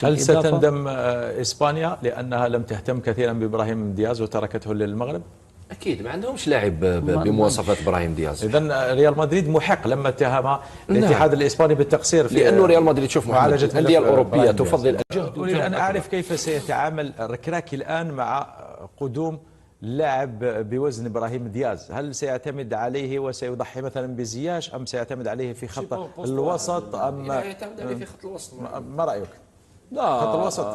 هل ستندم إسبانيا لأنها لم تهتم كثيرا بإبراهيم دياز وتركته للمغرب؟ اكيد ما عندهمش لاعب بمواصفات ابراهيم دياز. اذا ريال مدريد محق لما اتهم الاتحاد الاسباني بالتقصير في لانه ريال مدريد شوف محمد الانديه الاوروبيه تفضل الجهد. اريد ان اعرف كيف سيتعامل ركراكي الان مع قدوم لاعب بوزن ابراهيم دياز، هل سيعتمد عليه وسيضحي مثلا بزياش ام سيعتمد عليه في خط الوسط ام يعتمد عليه في خط الوسط؟ ما رايك؟ لا خط الوسط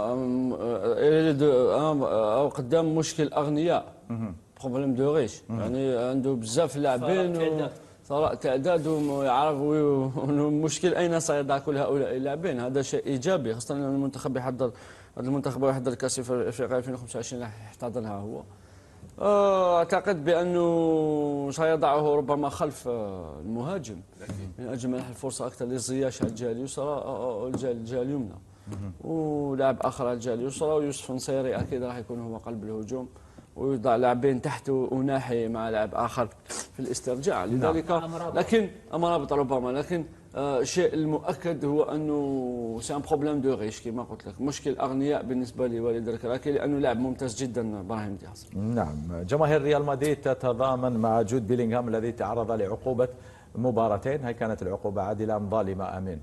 يريد قدام مشكل اغنياء، بروبليم دو ريش، يعني عنده بزاف لاعبين ثراء تعداد ويعرف المشكل اين سيضع كل هؤلاء اللاعبين. هذا شيء ايجابي، خاصه المنتخب يحضر، هذا المنتخب يحضر كاس افريقيا 2025 راح يحتضنها هو. اعتقد بانه سيضعه ربما خلف المهاجم من اجل منح الفرصه اكثر لزياش على الجهه اليسرى، الجهه اليمنى، ولاعب اخر على الجهه اليسرى، ويوسف نصيري اكيد راح يكون هو قلب الهجوم، ويوضع لاعبين تحته وناحي مع لاعب اخر في الاسترجاع. لذلك لكن امرابط ربما، لكن الشيء المؤكد هو انه سي ان بروبليم دو ريش كما قلت لك، مشكل اغنياء بالنسبه لوليد الكراكي لانه لاعب ممتاز جدا ابراهيم دياز. نعم، جماهير ريال مدريد تتضامن مع جود بيلينغهام الذي تعرض لعقوبه مباراتين، هي كانت العقوبه عادله ام ظالمه؟ امين.